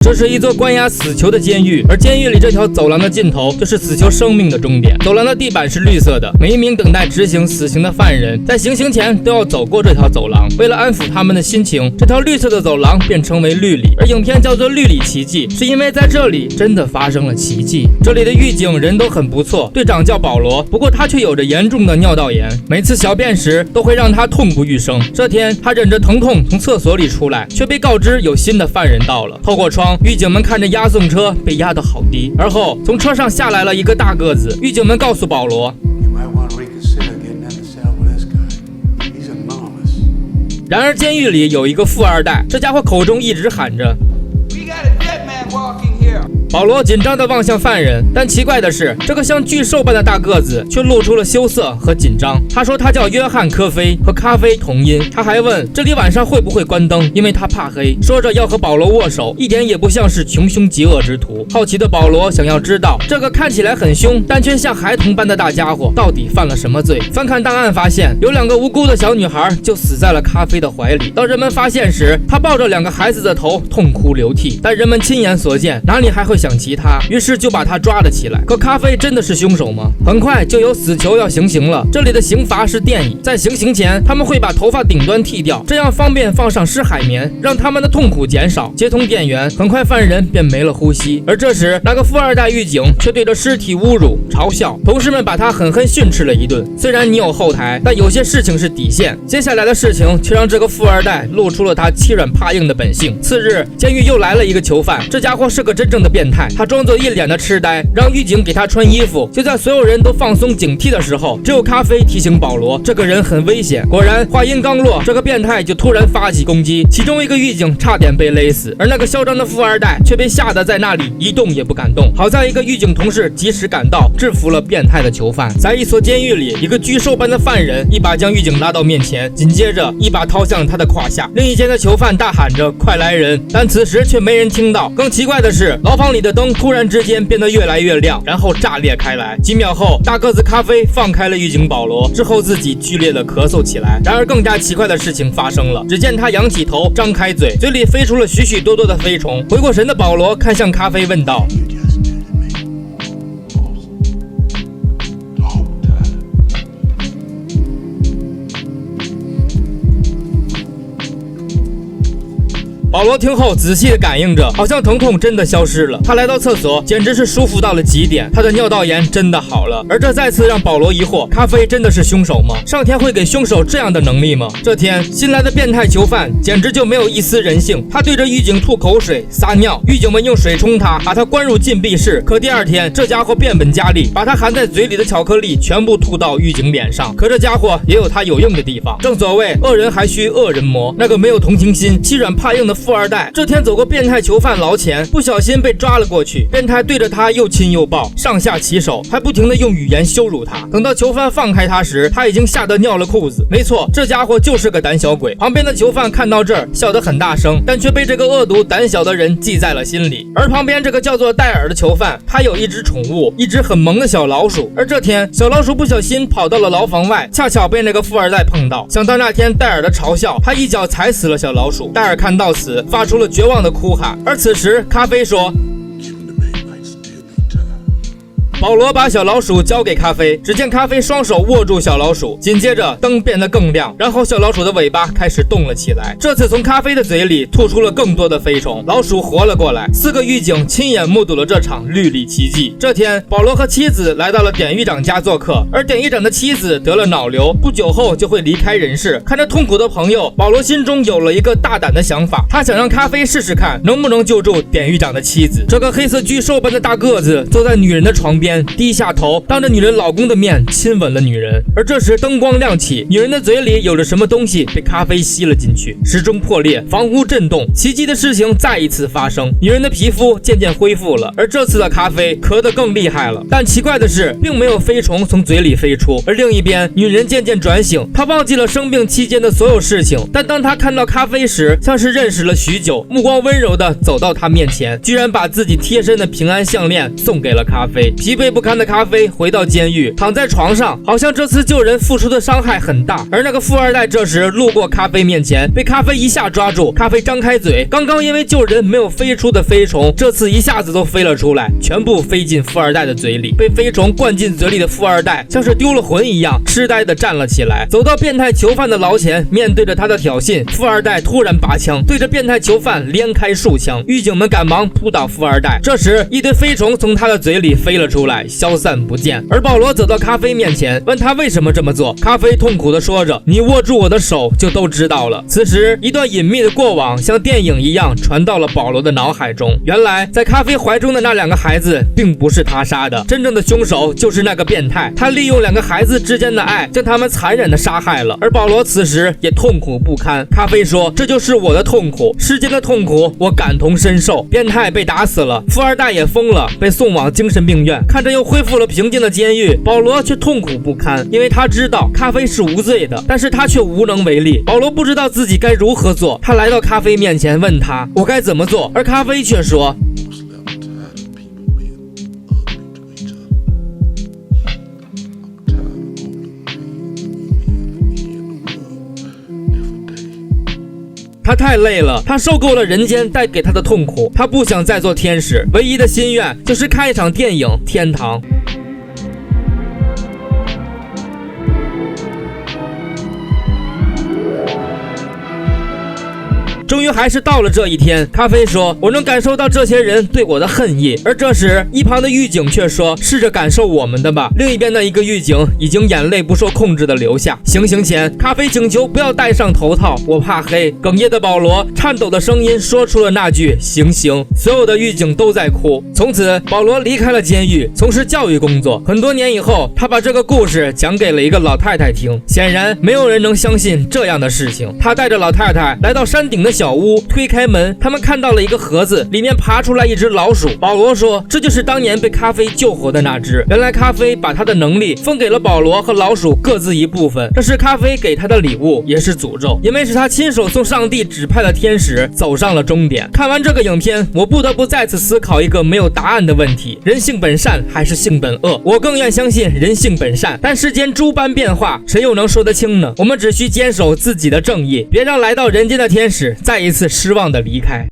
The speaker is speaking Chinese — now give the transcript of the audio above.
这是一座关押死囚的监狱，而监狱里这条走廊的尽头就是死囚生命的终点。走廊的地板是绿色的，每一名等待执行死刑的犯人在行刑前都要走过这条走廊。为了安抚他们的心情，这条绿色的走廊便称为绿里，而影片叫做《绿里奇迹》，是因为在这里真的发生了奇迹。这里的狱警人都很不错，队长叫保罗，不过他却有着严重的尿道炎，每次小便时都会让他痛不欲生。这天他忍着疼痛从厕所里出来，却被告知有新的犯人到了。透过窗，狱警们看着押送车被压得好低，而后从车上下来了一个大个子。狱警们告诉保罗，然而监狱里有一个富二代，这家伙口中一直喊着保罗紧张地望向犯人，但奇怪的是，这个像巨兽般的大个子却露出了羞涩和紧张。他说他叫约翰·科菲，和咖啡同音。他还问这里晚上会不会关灯，因为他怕黑。说着要和保罗握手，一点也不像是穷凶极恶之徒。好奇的保罗想要知道这个看起来很凶但却像孩童般的大家伙到底犯了什么罪。翻看档案发现，有2个无辜的小女孩就死在了咖啡的怀里。当人们发现时，他抱着2个孩子的头痛哭流涕，但人们亲眼所见，哪里还会想其他，于是就把他抓了起来。可咖啡真的是凶手吗？很快就有死囚要行刑了。这里的刑罚是电椅，在行刑前他们会把头发顶端剃掉，这样方便放上湿海绵，让他们的痛苦减少。接通电源，很快犯人便没了呼吸。而这时那个富二代狱警却对着尸体侮辱嘲笑，同事们把他狠狠训斥了一顿。虽然你有后台，但有些事情是底线。接下来的事情却让这个富二代露出了他欺软怕硬的本性。次日，监狱又来了一个囚犯，这家伙是个真正的变态，他装作一脸的痴呆，让狱警给他穿衣服。就在所有人都放松警惕的时候，只有咖啡提醒保罗这个人很危险。果然话音刚落，这个变态就突然发起攻击，其中一个狱警差点被勒死，而那个嚣张的富二代却被吓得在那里一动也不敢动。好在一个狱警同事及时赶到，制服了变态的囚犯。在一所监狱里，一个巨兽般的犯人一把将狱警拉到面前，紧接着一把掏向他的胯下。另一间的囚犯大喊着快来人，但此时却没人听到。更奇怪的是，牢房里的灯突然之间变得越来越亮，然后炸裂开来。几秒后，大个子咖啡放开了狱警保罗，之后自己剧烈的咳嗽起来。然而更加奇怪的事情发生了，只见他仰起头，张开嘴，嘴里飞出了许许多多的飞虫。回过神的保罗看向咖啡问道，保罗听后仔细地感应着，好像疼痛真的消失了。他来到厕所，简直是舒服到了极点，他的尿道炎真的好了。而这再次让保罗疑惑，咖啡真的是凶手吗？上天会给凶手这样的能力吗？这天新来的变态囚犯简直就没有一丝人性，他对着狱警吐口水撒尿，狱警们用水冲他，把他关入禁闭室。可第二天这家伙变本加厉，把他含在嘴里的巧克力全部吐到狱警脸上。可这家伙也有他有用的地方，正所谓恶人还需恶人磨，那个没有同情心欺软怕硬的富二代这天走过变态囚犯牢前，不小心被抓了过去。变态对着他又亲又抱，上下其手，还不停地用语言羞辱他。等到囚犯放开他时，他已经吓得尿了裤子。没错，这家伙就是个胆小鬼。旁边的囚犯看到这儿笑得很大声，但却被这个恶毒胆小的人记在了心里。而旁边这个叫做戴尔的囚犯，他有一只宠物，一只很萌的小老鼠。而这天小老鼠不小心跑到了牢房外，恰巧被那个富二代碰到。想到那天戴尔的嘲笑，他一脚踩死了小老鼠。戴尔看到此发出了绝望的哭喊。而此时咖啡说，保罗把小老鼠交给咖啡，只见咖啡双手握住小老鼠，紧接着灯变得更亮，然后小老鼠的尾巴开始动了起来。这次从咖啡的嘴里吐出了更多的飞虫，老鼠活了过来。4个狱警亲眼目睹了这场绿里奇迹。这天保罗和妻子来到了典狱长家做客，而典狱长的妻子得了脑瘤，不久后就会离开人世。看着痛苦的朋友，保罗心中有了一个大胆的想法，他想让咖啡试试看能不能救助典狱长的妻子。这个黑色巨兽般的大个子坐在女人的床边，低下头，当着女人老公的面亲吻了女人。而这时灯光亮起，女人的嘴里有着什么东西被咖啡吸了进去，时钟破裂，房屋震动，奇迹的事情再一次发生，女人的皮肤渐渐恢复了。而这次的咖啡咳得更厉害了，但奇怪的是并没有飞虫从嘴里飞出。而另一边女人渐渐转醒，她忘记了生病期间的所有事情，但当她看到咖啡时，像是认识了许久，目光温柔地走到她面前，居然把自己贴身的平安项链送给了咖啡。疲惫惫不堪的咖啡回到监狱，躺在床上，好像这次救人付出的伤害很大。而那个富二代这时路过咖啡面前，被咖啡一下抓住。咖啡张开嘴，刚刚因为救人没有飞出的飞虫，这次一下子都飞了出来，全部飞进富二代的嘴里。被飞虫灌进嘴里的富二代像是丢了魂一样，痴呆地站了起来，走到变态囚犯的牢前，面对着他的挑衅，富二代突然拔枪，对着变态囚犯连开数枪。狱警们赶忙扑倒富二代，这时一堆飞虫从他的嘴里飞了出来，消散不见。而保罗走到咖啡面前，问他为什么这么做。咖啡痛苦地说着：“你握住我的手，就都知道了。”此时，一段隐秘的过往像电影一样传到了保罗的脑海中。原来，在咖啡怀中的那2个孩子，并不是他杀的，真正的凶手就是那个变态。他利用2个孩子之间的爱，将他们残忍地杀害了。而保罗此时也痛苦不堪。咖啡说：“这就是我的痛苦，世间的痛苦，我感同身受。”变态被打死了，富二代也疯了，被送往精神病院。看着又恢复了平静的监狱，保罗却痛苦不堪，因为他知道咖啡是无罪的，但是他却无能为力。保罗不知道自己该如何做，他来到咖啡面前问他：“我该怎么做？”而咖啡却说：“他太累了，他受够了人间带给他的痛苦，他不想再做天使，唯一的心愿就是看一场电影《天堂》。”终于还是到了这一天，咖啡说：“我能感受到这些人对我的恨意。”而这时，一旁的狱警却说：“试着感受我们的吧。”另一边的一个狱警已经眼泪不受控制的流下。行刑前，咖啡请求不要戴上头套，我怕黑。哽咽的保罗颤抖的声音说出了那句：“行刑。”所有的狱警都在哭。从此，保罗离开了监狱，从事教育工作。很多年以后，他把这个故事讲给了一个老太太听。显然，没有人能相信这样的事情。他带着老太太来到山顶的小屋，推开门，他们看到了一个盒子，里面爬出来一只老鼠。保罗说：“这就是当年被咖啡救活的那只。”原来咖啡把他的能力分给了保罗和老鼠各自一部分，这是咖啡给他的礼物，也是诅咒，因为是他亲手送上帝指派的天使走上了终点。看完这个影片，我不得不再次思考一个没有答案的问题：人性本善还是性本恶？我更愿相信人性本善，但世间诸般变化，谁又能说得清呢？我们只需坚守自己的正义，别让来到人间的天使再一次失望的离开。